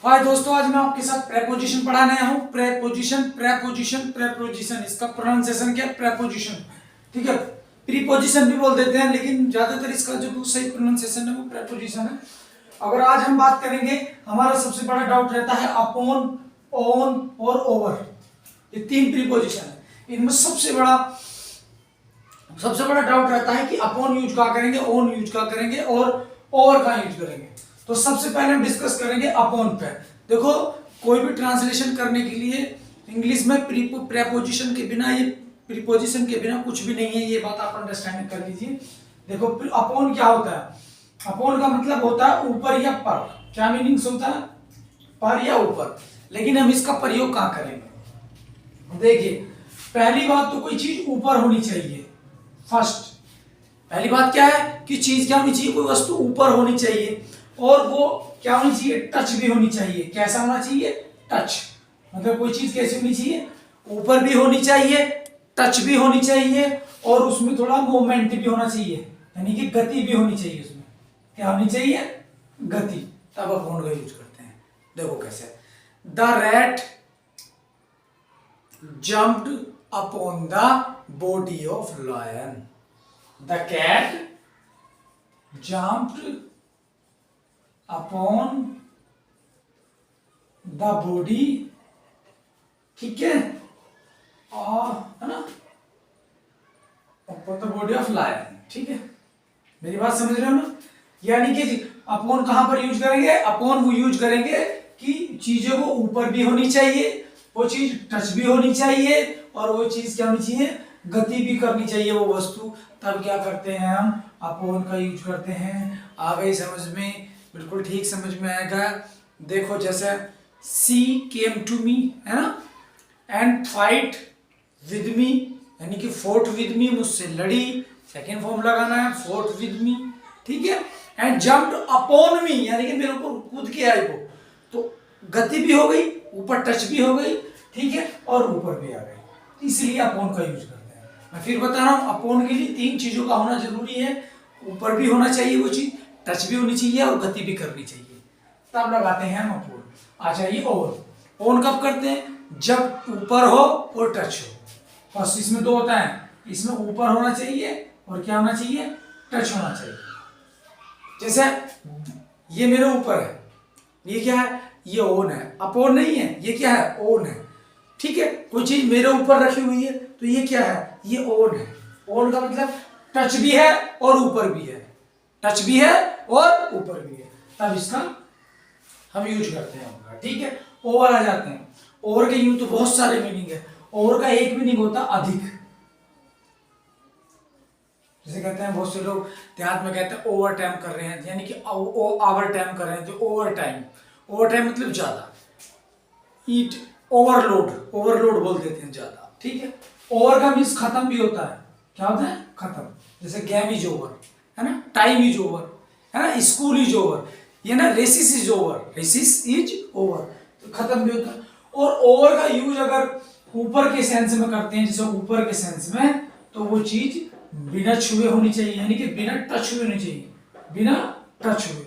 हाय दोस्तों, आज मैं आपके साथ प्रेपोजिशन पढ़ाने आया हूँ। प्रेपोजिशन इसका प्रोनाउंसिएशन क्या है? प्रेपोजिशन, ठीक है। प्रीपोजिशन भी बोल देते हैं, लेकिन ज्यादातर इसका जो सही प्रोनाउंसिएशन है वो प्रेपोजिशन है। अगर आज हम बात करेंगे, हमारा सबसे बड़ा डाउट रहता है अपॉन, ऑन और ओवर। ये तीन प्रीपोजिशन है, इनमें सबसे बड़ा डाउट रहता है कि अपॉन यूज कहाँ करेंगे, ऑन यूज कहाँ करेंगे और ओवर कहाँ यूज करेंगे। तो सबसे पहले हम डिस्कस करेंगे अपॉन पे। देखो, कोई भी ट्रांसलेशन करने के लिए इंग्लिश में प्रीपोजिशन के बिना, ये प्रीपोजिशन के बिना कुछ भी नहीं है, ये बात आप अंडरस्टैंड कर लीजिए। देखो, अपॉन क्या होता है? अपॉन का मतलब होता है ऊपर या पर। क्या मीनिंग्स होता है? पर या ऊपर। लेकिन हम इसका प्रयोग कहाँ करेंगे? देखिए, पहली बात तो कोई चीज ऊपर होनी चाहिए। फर्स्ट पहली बात क्या है कि चीज क्या होनी चाहिए? कोई वस्तु ऊपर होनी चाहिए, और वो क्या होनी चाहिए? टच भी होनी चाहिए। कैसा होना चाहिए? टच। मतलब कोई चीज कैसी होनी चाहिए? ऊपर भी होनी चाहिए, टच भी होनी चाहिए, और उसमें थोड़ा मूवमेंट भी होना चाहिए, यानी कि गति भी होनी चाहिए। उसमें क्या होनी चाहिए? गति। तब अपॉन का यूज करते हैं। देखो कैसे, the rat jumped upon the body of lion. The cat jumped upon the body, ठीक है, और है ना, upon the body of lion, ठीक है। मेरी बात समझ रहे हो ना? यानी कि अपॉन कहां पर यूज करेंगे? अपॉन वो यूज करेंगे कि चीजों को ऊपर भी होनी चाहिए, वो चीज टच भी होनी चाहिए, और वो चीज क्या होनी चाहिए? गति भी करनी चाहिए वो वस्तु। तब क्या करते हैं हम? अपॉन का यूज करते हैं। आ गई समझ में? बिल्कुल ठीक समझ में आएगा। देखो, जैसे सी केम टू मी, है ना, एंड फाइट विद मी, यानी कि फोर्ट विद मी, मुझसे लड़ी। सेकेंड फॉर्म लगाना है, फोर्ट विद मी, ठीक है। एंड जम्प्ड अपॉन मी, यानी कि मेरे ऊपर कूद के आई वो, तो गति भी हो गई, ऊपर टच भी हो गई, ठीक है, और ऊपर भी आ गई। इसलिए अपॉन का यूज करते हैं। मैं फिर बता रहा हूं, अपॉन के लिए तीन चीजों का होना जरूरी है। ऊपर भी होना चाहिए वो चीज, टच भी होनी चाहिए, और गति भी करनी चाहिए। तब लगाते हैं हम अपॉन। आ जाइए ओन। ओन कब करते हैं? जब ऊपर हो और टच हो। बस इसमें दो होता है, इसमें ऊपर होना चाहिए और क्या होना चाहिए? टच होना चाहिए। जैसे ये मेरे ऊपर है, ये क्या है? ये ओन है, अपॉन नहीं है। ये क्या है? ओन है, ठीक है। कोई चीज मेरे ऊपर रखी हुई है, तो ये क्या है? ये ओन है। ओन का मतलब टच भी है और ऊपर भी है, टच भी है और ऊपर भी है। तब इसका हम यूज करते हैं, ठीक है। ओवर आ जाते हैं। ओवर के यूज तो बहुत सारे मीनिंग है। ओवर का एक मीनिंग होता अधिक। जैसे कहते हैं बहुत से लोग देहात में कहते हैं ओवर टाइम कर रहे हैं, यानी कि ओवर टाइम कर रहे हैं, तो ओवर टाइम। ओवर टाइम मतलब ज्यादा। ईट ओवरलोड, ओवरलोड बोल देते हैं ज्यादा, ठीक है। ओवर का मीन्स खत्म भी होता है। क्या होता है? खत्म। जैसे गेम इज ओवर, है ना, टाइम इज ओवर, है ना, स्कूल इज ओवर, ये ना, recess is over, recess is over, तो खत्म भी होता है। और ओवर का यूज अगर ऊपर के सेंस में करते हैं, जैसे ऊपर के सेंस में, तो वो चीज बिना छुए होनी चाहिए, यानी कि बिना टच हुए होनी चाहिए। बिना टच हुए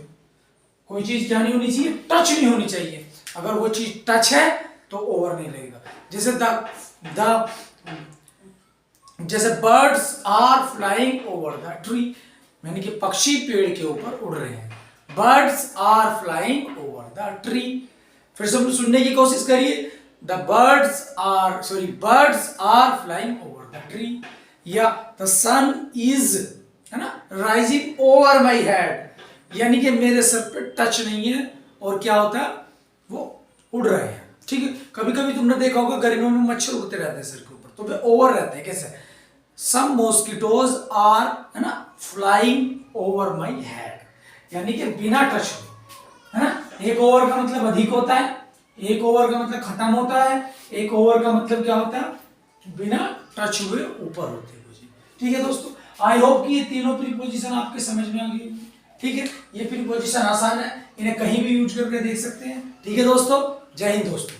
कोई चीज क्या नहीं होनी चाहिए? टच नहीं होनी चाहिए। अगर वो चीज टच है तो ओवर नहीं लगेगा। जैसे जैसे birds are flying over the tree, यानी कि पक्षी पेड़ के ऊपर उड़ रहे हैं। Birds are flying over the tree. फिर से सुनने की कोशिश करिए। Birds are flying over the tree, या द सन इज, है ना, राइजिंग ओवर माई हेड, यानी कि मेरे सर पे टच नहीं है, और क्या होता है? वो उड़ रहे हैं, ठीक है। कभी कभी तुमने देखा होगा गर्मियों में मच्छर उड़ते रहते हैं सर के ऊपर, तो वे ओवर रहते हैं। कैसे? सम मॉस्किटोज आर, है ना, फ्लाइंग ओवर माई हेड, यानी कि बिना टच हुए, है ना। एक ओवर का मतलब अधिक होता है, एक ओवर का मतलब खत्म होता है, एक ओवर का मतलब क्या होता है? बिना टच हुए ऊपर होते हैं। ठीक है दोस्तों, आई होप कि ये तीनों प्रीपोजिशन आपके समझ में आ गई, ठीक है। ये प्रीपोजिशन आसान है, इन्हें कहीं भी यूज करके देख सकते हैं, ठीक है दोस्तों। जय हिंद दोस्तों।